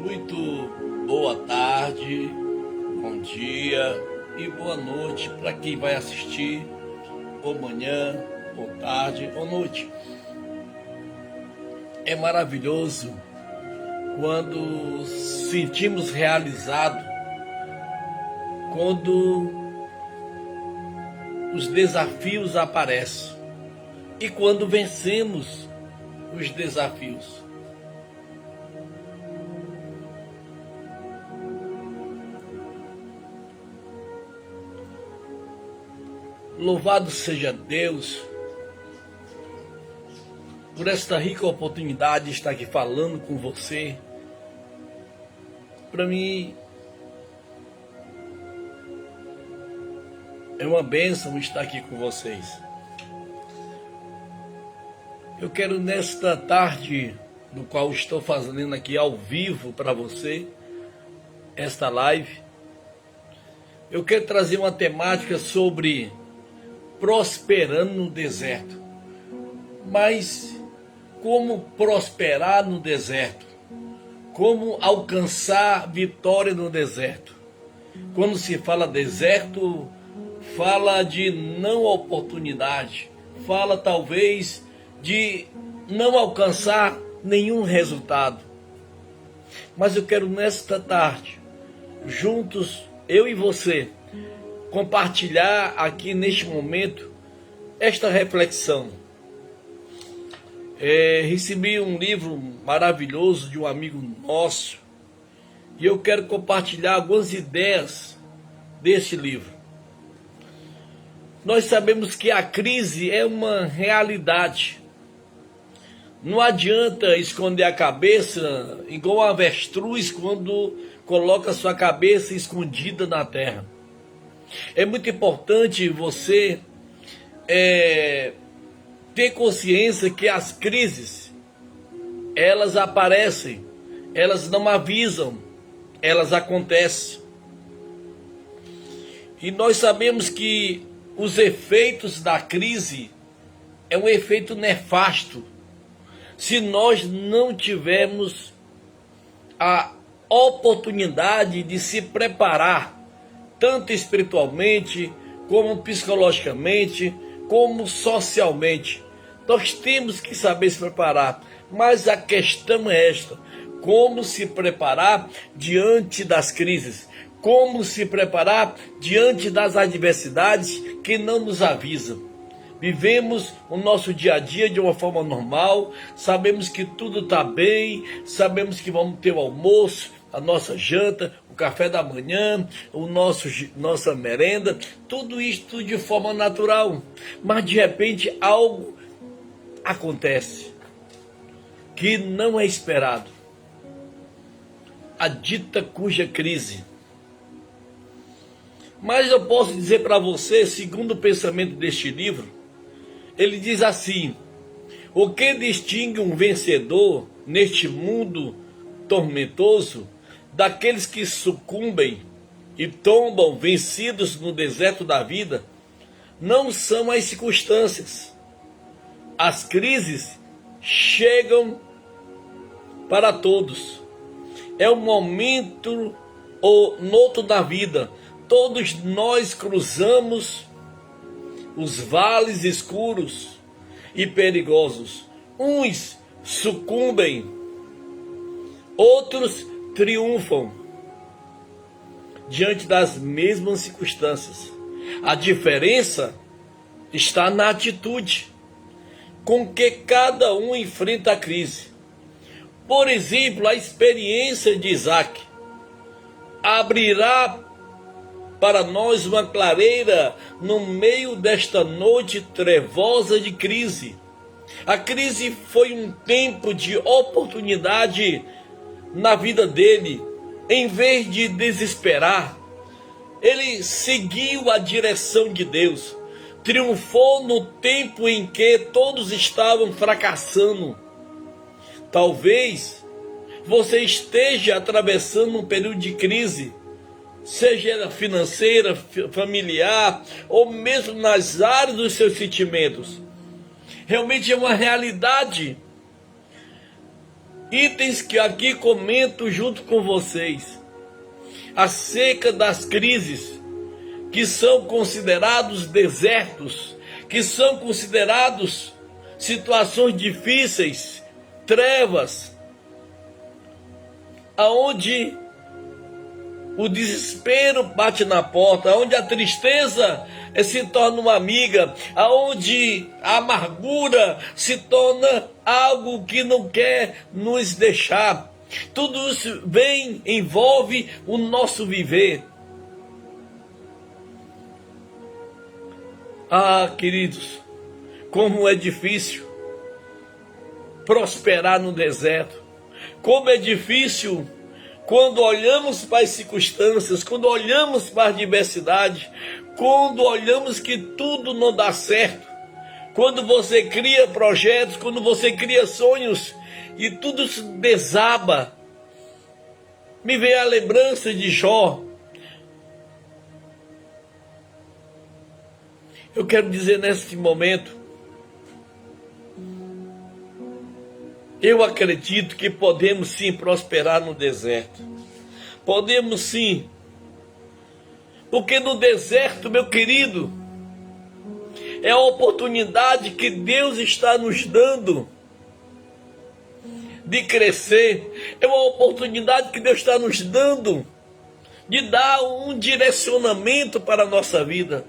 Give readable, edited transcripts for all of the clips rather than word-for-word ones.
Muito boa tarde, bom dia e boa noite para quem vai assistir, ou manhã, ou tarde, ou noite. É maravilhoso quando sentimos realizado, quando os desafios aparecem e quando vencemos os desafios. Louvado seja Deus por esta rica oportunidade de estar aqui falando com você. Para mim é uma bênção estar aqui com vocês. Eu quero nesta tarde, no qual estou fazendo aqui ao vivo para você, esta live, eu quero trazer uma temática sobre prosperando no deserto. Mas como prosperar no deserto? Como alcançar vitória no deserto? Quando se fala deserto, fala de não oportunidade, fala talvez de não alcançar nenhum resultado. Mas eu quero nesta tarde, juntos, eu e você, compartilhar aqui neste momento esta reflexão. Recebi um livro maravilhoso de um amigo nosso e eu quero compartilhar algumas ideias deste livro. Nós sabemos que a crise é uma realidade. Não adianta esconder a cabeça igual um avestruz quando coloca sua cabeça escondida na terra. É muito importante você ter consciência que as crises, elas aparecem, elas não avisam, elas acontecem. E nós sabemos que os efeitos da crise é um efeito nefasto se nós não tivermos a oportunidade de se preparar, tanto espiritualmente, como psicologicamente, como socialmente. Nós temos que saber se preparar, mas a questão é esta: como se preparar diante das crises, como se preparar diante das adversidades que não nos avisam. Vivemos o nosso dia a dia de uma forma normal, sabemos que tudo está bem, sabemos que vamos ter o almoço, a nossa janta, o café da manhã, nossa merenda, tudo isto de forma natural. Mas de repente algo acontece que não é esperado. A dita cuja crise. Mas eu posso dizer para você, segundo o pensamento deste livro, ele diz assim: o que distingue um vencedor neste mundo tormentoso daqueles que sucumbem e tombam vencidos no deserto da vida não são as circunstâncias. As crises chegam para todos. É um momento ou noto da vida. Todos nós cruzamos os vales escuros e perigosos. Uns sucumbem, outros triunfam diante das mesmas circunstâncias. A diferença está na atitude com que cada um enfrenta a crise. Por exemplo, a experiência de Isaac abrirá para nós uma clareira no meio desta noite trevosa de crise. A crise foi um tempo de oportunidade na vida dele. Em vez de desesperar, ele seguiu a direção de Deus. Triunfou no tempo em que todos estavam fracassando. Talvez você esteja atravessando um período de crise, seja ela financeira, familiar, ou mesmo nas áreas dos seus sentimentos. Realmente é uma realidade. itens que aqui comento junto com vocês, acerca das crises que são considerados desertos, que são considerados situações difíceis, trevas, aonde o desespero bate na porta, onde a tristeza se torna uma amiga, aonde a amargura se torna algo que não quer nos deixar. Tudo isso envolve o nosso viver. Ah, queridos, como é difícil prosperar no deserto. Como é difícil quando olhamos para as circunstâncias, quando olhamos para a diversidade, quando olhamos que tudo não dá certo, quando você cria projetos, quando você cria sonhos e tudo se desaba. Me vem a lembrança de Jó. Eu quero dizer neste momento, eu acredito que podemos sim prosperar no deserto. Podemos sim. Porque no deserto, meu querido, é a oportunidade que Deus está nos dando de crescer. É uma oportunidade que Deus está nos dando de dar um direcionamento para a nossa vida.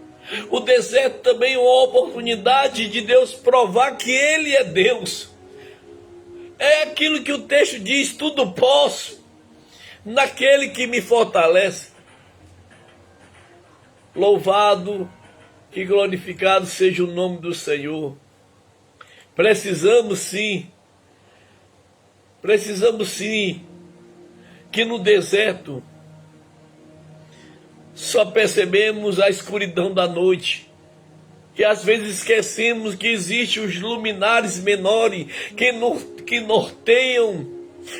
O deserto também é uma oportunidade de Deus provar que Ele é Deus. É aquilo que o texto diz: tudo posso naquele que me fortalece. Louvado e glorificado seja o nome do Senhor. Precisamos sim que no deserto só percebemos a escuridão da noite. E às vezes esquecemos que existem os luminares menores que norteiam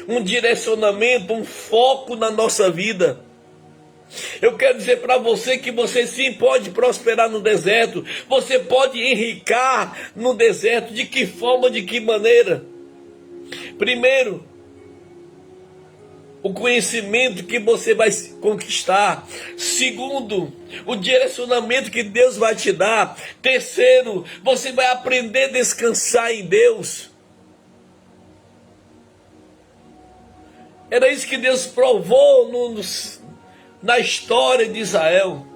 um direcionamento, um foco na nossa vida. Eu quero dizer para você que você sim pode prosperar no deserto. Você pode enricar no deserto. De que forma, de que maneira? Primeiro, o conhecimento que você vai conquistar. Segundo, o direcionamento que Deus vai te dar. Terceiro, você vai aprender a descansar em Deus. Era isso que Deus provou na história de Israel.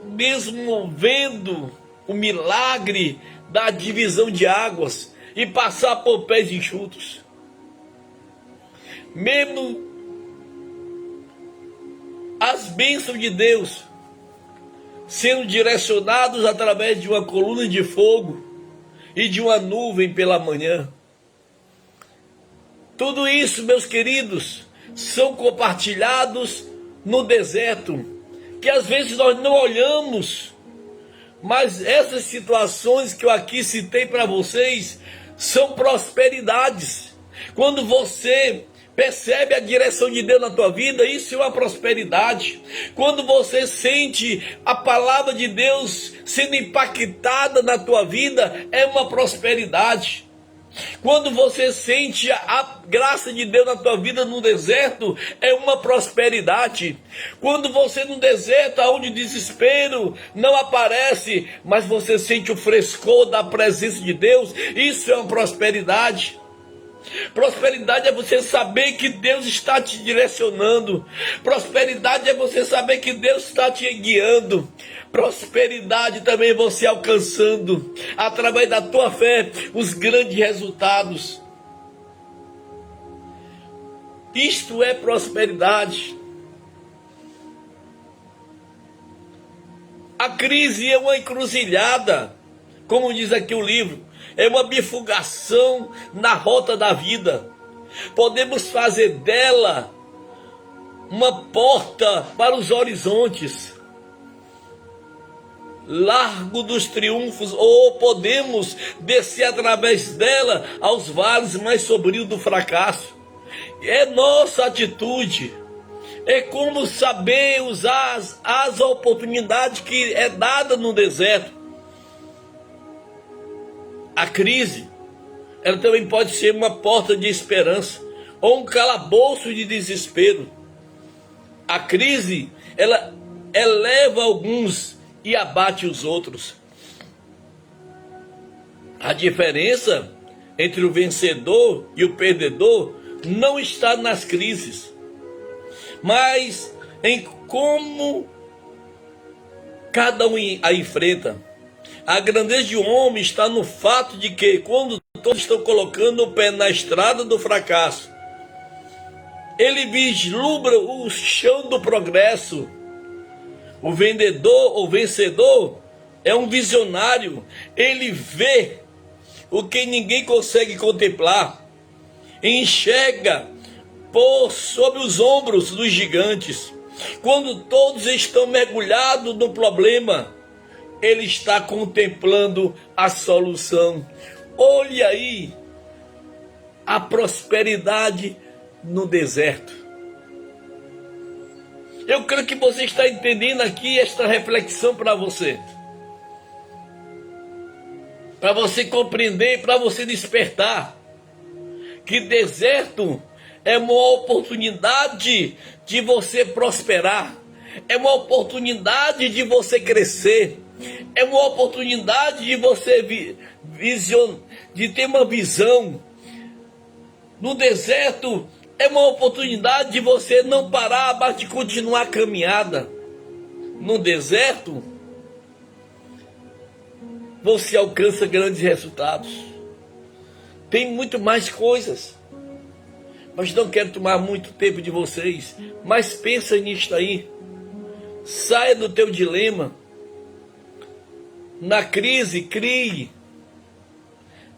Mesmo vendo o milagre da divisão de águas e passar por pés enxutos, mesmo as bênçãos de Deus sendo direcionados através de uma coluna de fogo e de uma nuvem pela manhã. Tudo isso, meus queridos, são compartilhados no deserto, que às vezes nós não olhamos, mas essas situações que eu aqui citei para vocês são prosperidades. Quando você percebe a direção de Deus na tua vida, isso é uma prosperidade. Quando você sente a palavra de Deus sendo impactada na tua vida, é uma prosperidade. Quando você sente a graça de Deus na tua vida no deserto, é uma prosperidade. Quando você no deserto, onde o desespero não aparece, mas você sente o frescor da presença de Deus, isso é uma prosperidade. Prosperidade é você saber que Deus está te direcionando. Prosperidade é você saber que Deus está te guiando. Prosperidade também é você alcançando, através da tua fé, os grandes resultados. Isto é prosperidade. A crise é uma encruzilhada, como diz aqui o livro. É uma bifurcação na rota da vida. Podemos fazer dela uma porta para os horizontes, largo dos triunfos, ou podemos descer através dela aos vales mais sombrios do fracasso. É nossa atitude. É como saber usar as oportunidades que é dada no deserto. A crise ela também pode ser uma porta de esperança ou um calabouço de desespero. A crise, ela eleva alguns e abate os outros. A diferença entre o vencedor e o perdedor não está nas crises, mas em como cada um a enfrenta. A grandeza de um homem está no fato de que, quando todos estão colocando o pé na estrada do fracasso, ele vislumbra o chão do progresso. O vendedor ou vencedor é um visionário. Ele vê o que ninguém consegue contemplar, enxerga por sobre os ombros dos gigantes. Quando todos estão mergulhados no problema, ele está contemplando a solução. Olhe aí a prosperidade no deserto. Eu creio que você está entendendo aqui esta reflexão para você. Para você compreender, para você despertar. Que deserto é uma oportunidade de você prosperar. É uma oportunidade de você crescer. É uma oportunidade de você de ter uma visão. No deserto é uma oportunidade de você não parar, mas de continuar a caminhada. No deserto você alcança grandes resultados. Tem muito mais coisas, mas não quero tomar muito tempo de vocês. Mas pensa nisto aí. Saia do teu dilema. Na crise, crie.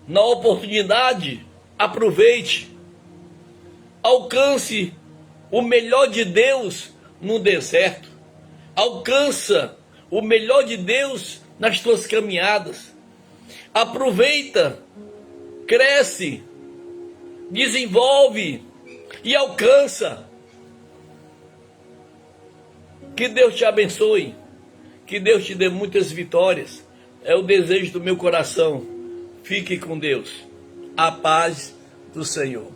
Na oportunidade, aproveite. Alcance o melhor de Deus no deserto. Alcança o melhor de Deus nas tuas caminhadas. Aproveita, cresce, desenvolve e alcança. Que Deus te abençoe. Que Deus te dê muitas vitórias. É o desejo do meu coração. Fique com Deus. A paz do Senhor.